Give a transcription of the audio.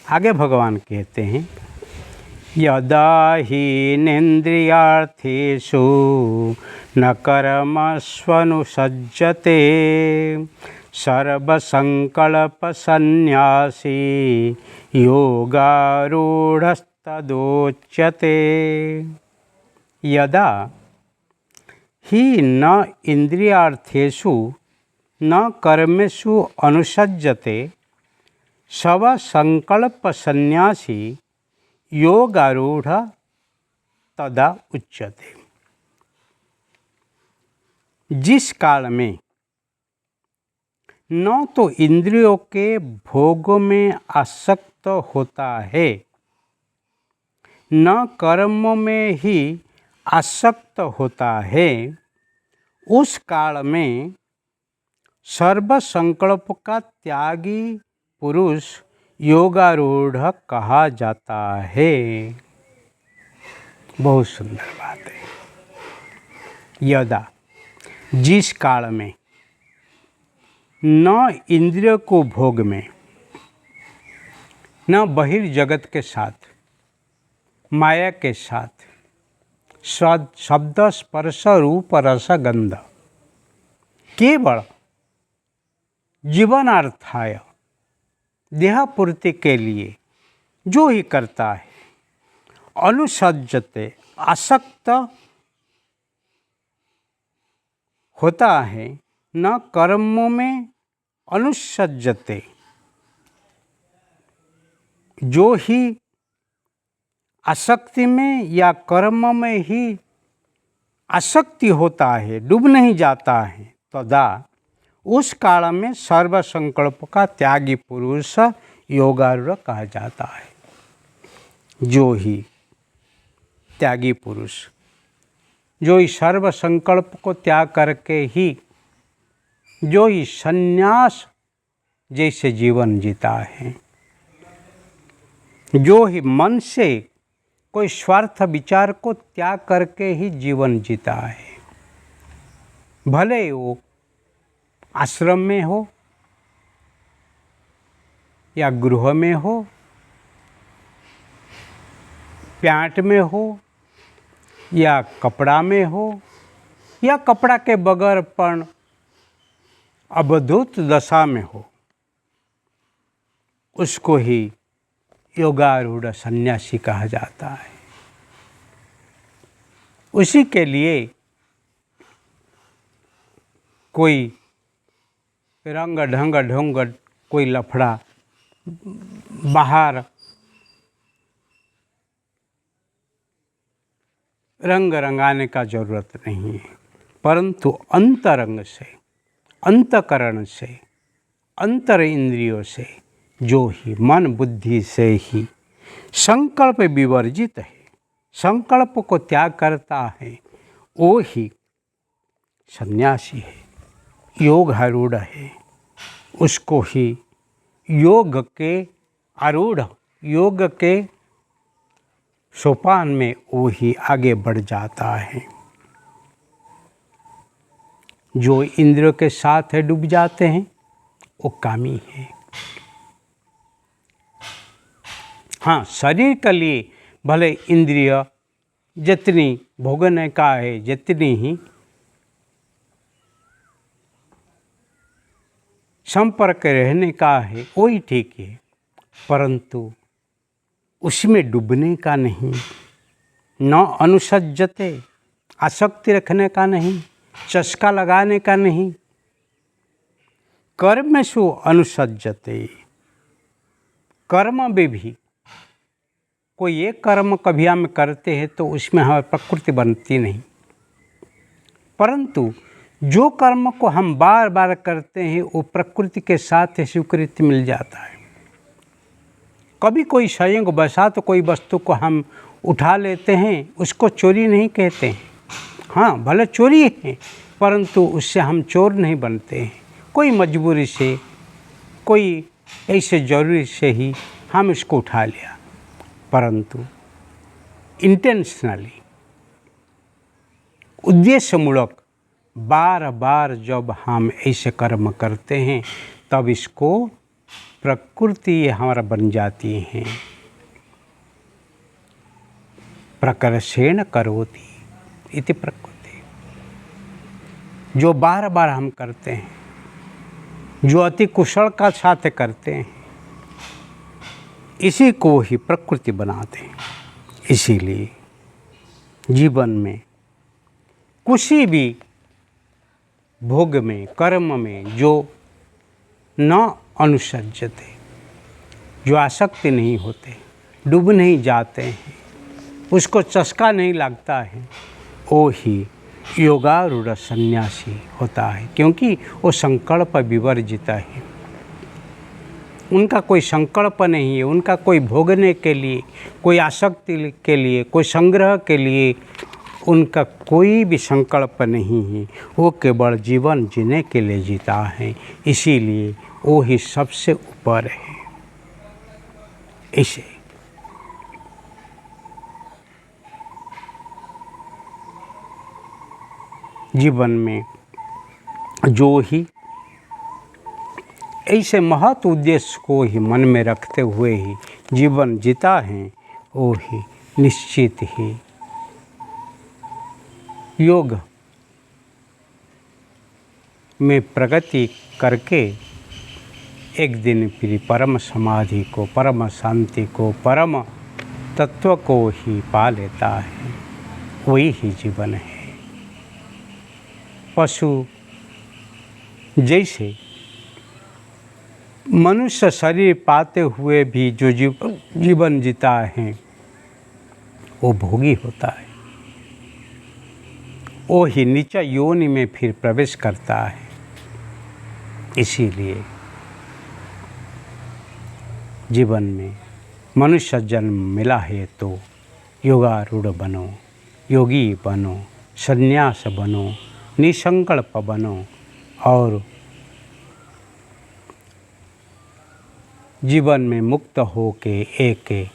आगे भगवान कहते हैं, यदा हीनेन्द्रियार्थेषु न कर्मस्वनुसज्जते सर्वसंकल्पसन्न्यासी योगारूढस्तदोच्यते। यदा हि न इंद्रियार्थेषु न कर्मेषु अनुसज्जते सर्वसंकल्पसन्न्यासी योगारूढ़ तदा उच्यते। जिस काल में न तो इंद्रियों के भोगों में आसक्त होता है, न कर्मों में ही आसक्त होता है, उस काल में सर्व संकल्प का त्यागी पुरुष योगारूढ़ कहा जाता है। बहुत सुंदर बात है। यदा, जिस काल में न इंद्रिय को भोग में, न बहिर्जगत के साथ, माया के साथ, शब्द स्पर्श रूप रस गंध, केवल जीवनार्थाय देहपूर्ति के लिए जो ही करता है, अनुसज्जते आसक्त होता है, न कर्मों में अनुसज्जते, जो ही आसक्ति में या कर्म में ही आसक्ति होता है, डूब नहीं जाता है, तदा उस काल में सर्व संकल्प का त्यागी पुरुष योगारूढ़ कहा जाता है। जो ही त्यागी पुरुष, जो ही सर्व संकल्प को त्याग करके ही, जो ही संन्यास जैसे जीवन जीता है, जो ही मन से कोई स्वार्थ विचार को त्याग करके ही जीवन जीता है, भले वो आश्रम में हो या गृह में हो, प्यांट में हो या कपड़ा में हो, या कपड़ा के बगैर पण अवधूत दशा में हो, उसको ही योगारूढ़ सन्यासी कहा जाता है। उसी के लिए कोई रंग ढंग ढोंग कोई लफड़ा बाहर रंग रंगाने का जरूरत नहीं है, परंतु अंतरंग से, अंतकरण से, अंतर इंद्रियों से, जो ही मन बुद्धि से ही संकल्प विवर्जित है, संकल्प को त्याग करता है, वो ही सन्यासी है, योगारूढ़ है। उसको ही योग के आरूढ़, योग के सोपान में वो ही आगे बढ़ जाता है। जो इंद्रियों के साथ डूब जाते हैं वो कामी है। हाँ, शरीर के लिए भले इंद्रिय जितनी भोगने का है, जितनी ही संपर्क रहने का है, वही ठीक है, परंतु उसमें डूबने का नहीं, न अनुसज्जते, आसक्ति रखने का नहीं, चस्का लगाने का नहीं, कर्मेषु अनुसज्जते, कर्म में भी कोई एक कर्म कभी हम करते हैं तो उसमें हमारी प्रकृति बनती नहीं, परंतु जो कर्म को हम बार बार करते हैं वो प्रकृति के साथ स्वीकृति मिल जाता है। कभी कोई संयोग बसा तो कोई वस्तु को हम उठा लेते हैं, उसको चोरी नहीं कहते हैं। हाँ, भले चोरी है, परंतु उससे हम चोर नहीं बनते हैं। कोई मजबूरी से, कोई ऐसे ज़रूरी से ही हम इसको उठा लिया, परंतु इंटेंशनली, उद्देश्यमूलक बार बार जब हम ऐसे कर्म करते हैं तब इसको प्रकृति हमारा बन जाती हैं। प्रकर्षेण करोति इति प्रकृति, जो बार बार हम करते हैं, जो अति कुशल का साथ करते हैं, इसी को ही प्रकृति बनाते हैं। इसीलिए जीवन में किसी भी भोग में, कर्म में जो न अनुसज्जते, जो आसक्ति नहीं होते, डूब नहीं जाते हैं, उसको चस्का नहीं लगता है, वो ही योगारूढ़ सन्यासी होता है। क्योंकि वो संकल्प विवर्जित है, उनका कोई संकल्प नहीं है, उनका कोई भोगने के लिए, कोई आसक्ति के लिए, कोई संग्रह के लिए उनका कोई भी संकल्प नहीं है। वो केवल जीवन जीने के लिए जीता है, इसीलिए वो ही सबसे ऊपर है। इसे जीवन में जो ही ऐसे महत् उद्देश्य को ही मन में रखते हुए ही जीवन जीता है, वो ही निश्चित ही योग में प्रगति करके एक दिन फिर परम समाधि को, परम शांति को, परम तत्व को ही पा लेता है। वही ही जीवन है। पशु जैसे मनुष्य शरीर पाते हुए भी जो जीवन जीता है, वो भोगी होता है। वो ही नीचा योनि में फिर प्रवेश करता है। इसीलिए जीवन में मनुष्य जन्म मिला है तो योगारूढ़ बनो, योगी बनो, सन्यास बनो, निसंकल्प बनो और जीवन में मुक्त हो के एक